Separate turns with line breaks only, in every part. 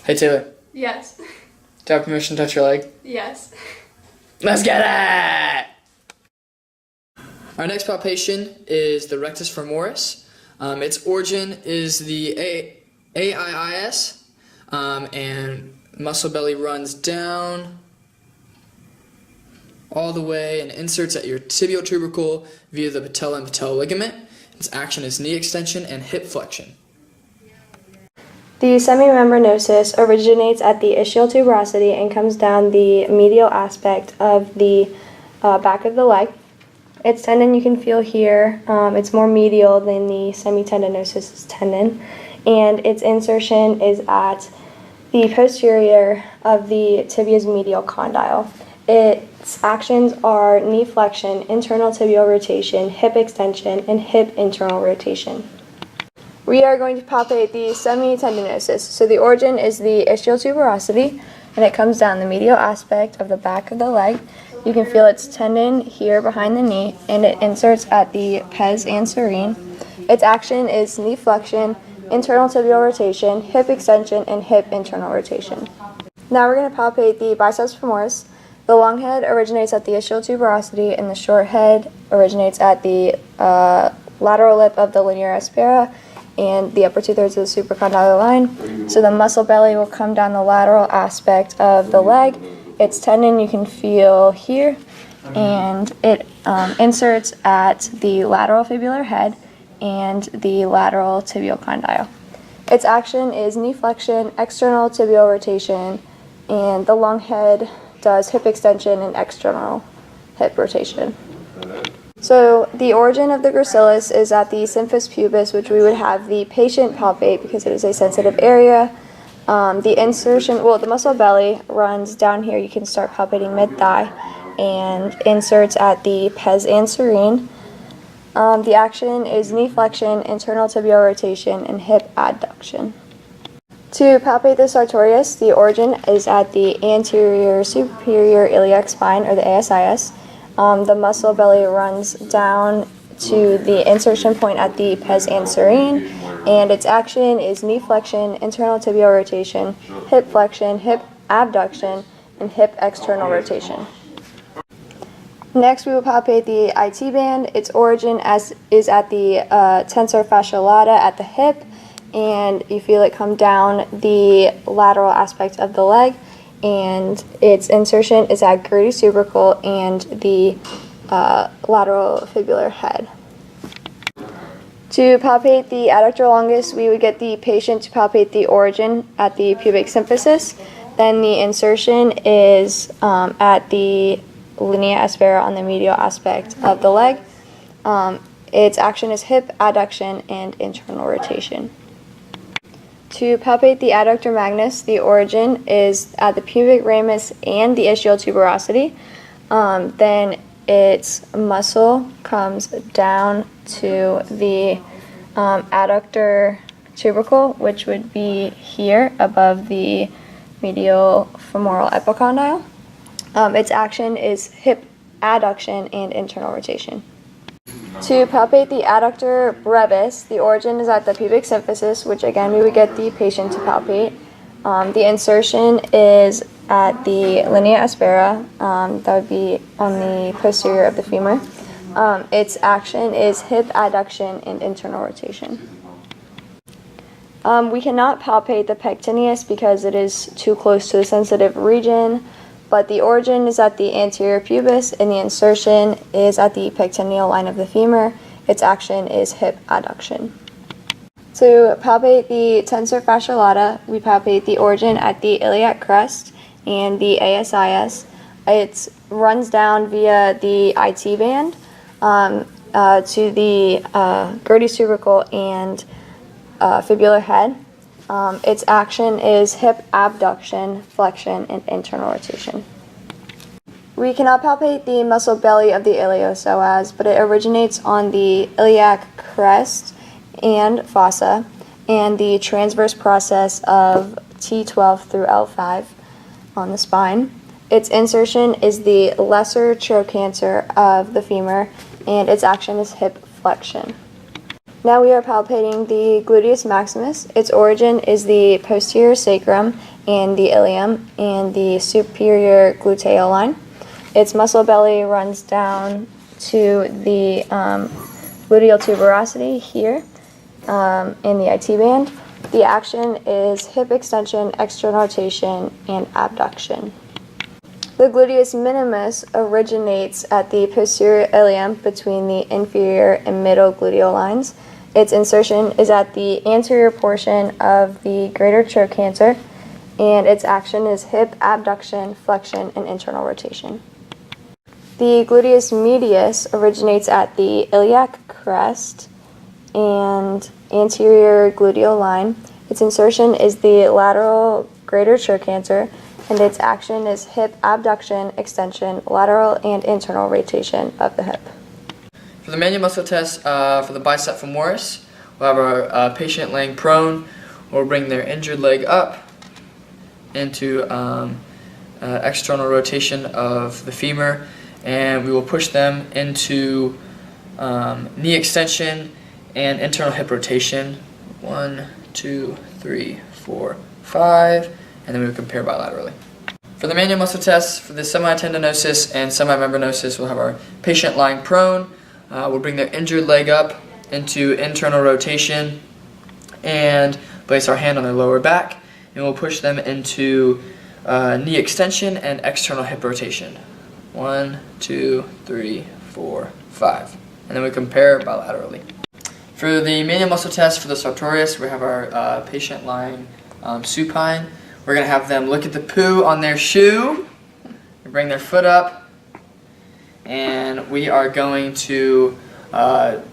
Hey Taylor,
Yes.
do I have permission to touch your leg?
Yes.
Let's get it! Our next palpation is the rectus femoris. Its origin is the AIIS, and muscle belly runs down all the way and inserts at your tibial tubercle via the patella and patella ligament. Its action is knee extension and hip flexion.
The semimembranosus originates at the ischial tuberosity and comes down the medial aspect of the back of the leg. Its tendon you can feel here. It's more medial than the semitendinosus tendon, and its insertion is at the posterior of the tibia's medial condyle. Its actions are knee flexion, internal tibial rotation, hip extension, and hip internal rotation. We are going to palpate the semitendinosus. So the origin is the ischial tuberosity, and it comes down the medial aspect of the back of the leg. You can feel its tendon here behind the knee, and it inserts at the pes anserine. Its action is knee flexion, internal tibial rotation, hip extension, and hip internal rotation. Now we're going to palpate the biceps femoris. The long head originates at the ischial tuberosity, and the short head originates at the lateral lip of the linea aspera and the upper two-thirds of the supracondylar line. So the muscle belly will come down the lateral aspect of the leg. Its tendon you can feel here, and it inserts at the lateral fibular head and the lateral tibial condyle. Its action is knee flexion, external tibial rotation, and the long head does hip extension and external hip rotation. So the origin of the gracilis is at the symphysis pubis, which we would have the patient palpate because it is a sensitive area. The insertion, the muscle belly runs down here. You can start palpating mid-thigh and inserts at the pes anserine. The action is knee flexion, internal tibial rotation, and hip adduction. To palpate the sartorius, the origin is at the anterior superior iliac spine, or the ASIS. The muscle belly runs down to the insertion point at the pes anserine, and its action is knee flexion, internal tibial rotation, hip flexion, hip abduction, and hip external rotation. Next, we will palpate the IT band. Its origin is at the tensor fascia lata at the hip, and you feel it come down the lateral aspect of the leg, and its insertion is at Gerdy's tubercle and the lateral fibular head. To palpate the adductor longus, we would get the patient to palpate the origin at the pubic symphysis. Then the insertion is at the linea aspera on the medial aspect of the leg. Its action is hip adduction and internal rotation. To palpate the adductor magnus, the origin is at the pubic ramus and the ischial tuberosity. Then its muscle comes down to the adductor tubercle, which would be here above the medial femoral epicondyle. Its action is hip adduction and internal rotation. To palpate the adductor brevis, the origin is at the pubic symphysis, which again we would get the patient to palpate. The insertion is at the linea aspera, that would be on the posterior of the femur. Its action is hip adduction and internal rotation. We cannot palpate the pectineus because it is too close to the sensitive region, but the origin is at the anterior pubis and the insertion is at the pectineal line of the femur. Its action is hip adduction. To palpate the tensor fascia lata, we palpate the origin at the iliac crest and the ASIS. It runs down via the IT band to the Gerdy's tubercle and fibular head. Its action is hip abduction, flexion, and internal rotation. We cannot palpate the muscle belly of the iliopsoas, but it originates on the iliac crest and fossa and the transverse process of T12 through L5 on the spine. Its insertion is the lesser trochanter of the femur, and its action is hip flexion. Now we are palpating the gluteus maximus. Its origin is the posterior sacrum, in the ilium and the superior gluteal line. Its muscle belly runs down to the gluteal tuberosity here in the IT band. The action is hip extension, external rotation, and abduction. The gluteus minimus originates at the posterior ilium between the inferior and middle gluteal lines. Its insertion is at the anterior portion of the greater trochanter, and its action is hip abduction, flexion, and internal rotation. The gluteus medius originates at the iliac crest and anterior gluteal line. Its insertion is the lateral greater trochanter, and its action is hip abduction, extension, lateral and internal rotation of the hip.
For the manual muscle test for the bicep femoris, we'll have our patient laying prone. We'll bring their injured leg up into external rotation of the femur, and we will push them into knee extension and internal hip rotation. 1, 2, 3, 4, 5, and then we will compare bilaterally. For the manual muscle test for the semitendinosus and semimembranosus, we'll have our patient lying prone. We'll bring their injured leg up into internal rotation and place our hand on their lower back, and we'll push them into knee extension and external hip rotation. 1, 2, 3, 4, 5, and then we compare bilaterally. For the manual muscle test for the sartorius, we have our patient lying supine. We're going to have them look at the poo on their shoe, bring their foot up, and we are going to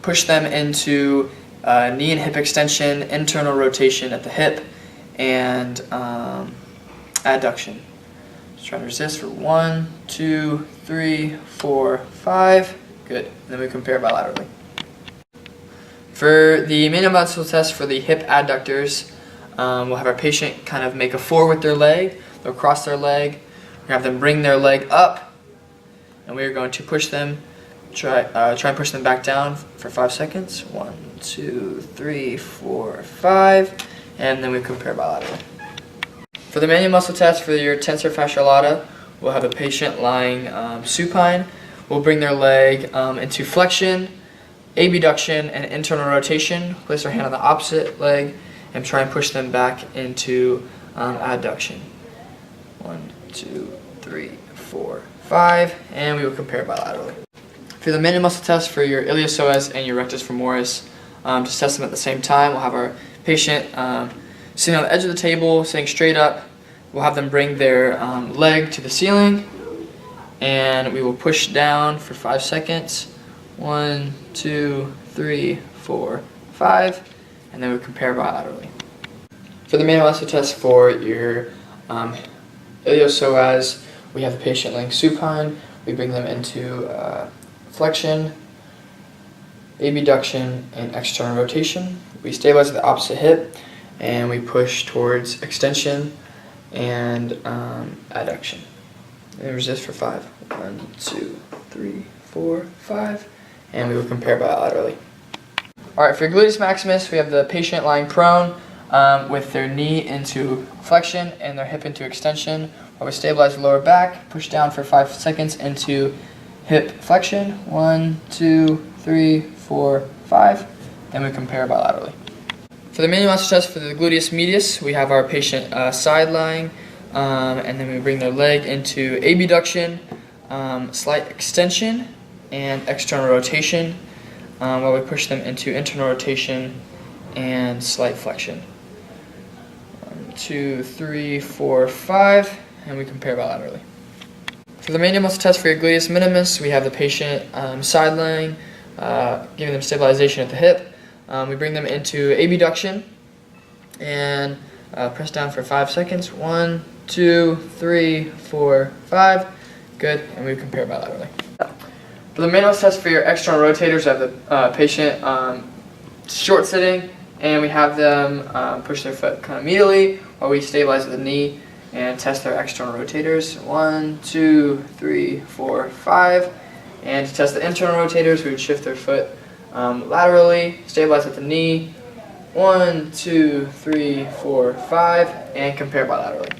push them into knee and hip extension, internal rotation at the hip, and adduction. Just trying to resist for 1, 2, 3, 4, 5. Good. And then we compare bilaterally. For the manual muscle test for the hip adductors, we'll have our patient kind of make a 4 with their leg. They'll cross their leg. We're going to have them bring their leg up, and we are going to push them, try and push them back down for 5 seconds. 1, 2, 3, 4, 5, and then we compare bilaterally. For the manual muscle test for your tensor fasciae lata, we'll have a patient lying supine. We'll bring their leg into flexion, abduction, and internal rotation. Place our hand on the opposite leg and try and push them back into adduction. 1, 2, 3, 4, 5, and we will compare bilaterally. For the manual muscle test for your iliopsoas and your rectus femoris, just test them at the same time. We'll have our patient sitting on the edge of the table, sitting straight up. We'll have them bring their leg to the ceiling, and we will push down for 5 seconds. 1, 2, 3, 4, 5, and then we compare bilaterally. For the manual muscle test for your iliopsoas, we have the patient laying supine. We bring them into flexion, abduction, and external rotation. We stabilize at the opposite hip, and we push towards extension and adduction. And resist for 5. 1, 2, 3, 4, 5, and we will compare bilaterally. Alright, for gluteus maximus, we have the patient lying prone with their knee into flexion and their hip into extension. While we stabilize the lower back, push down for 5 seconds into hip flexion. 1, 2, 3, 4, 5, then we compare bilaterally. For the manual muscle test for the gluteus medius, we have our patient side lying, and then we bring their leg into abduction, slight extension, and external rotation, while we push them into internal rotation and slight flexion. 1, 2, 3, 4, 5, and we compare bilaterally. For the manual muscle test for your gluteus minimus, we have the patient side lying, giving them stabilization at the hip. We bring them into abduction and press down for 5 seconds. 1, 2, 3, 4, 5. Good, and we compare bilaterally. For the manual test for your external rotators, we have the patient short sitting, and we have them push their foot kind of medially while we stabilize at the knee and test their external rotators. 1, 2, 3, 4, 5. And to test the internal rotators, we would shift their foot laterally, stabilize at the knee. 1, 2, 3, 4, 5, and compare bilaterally.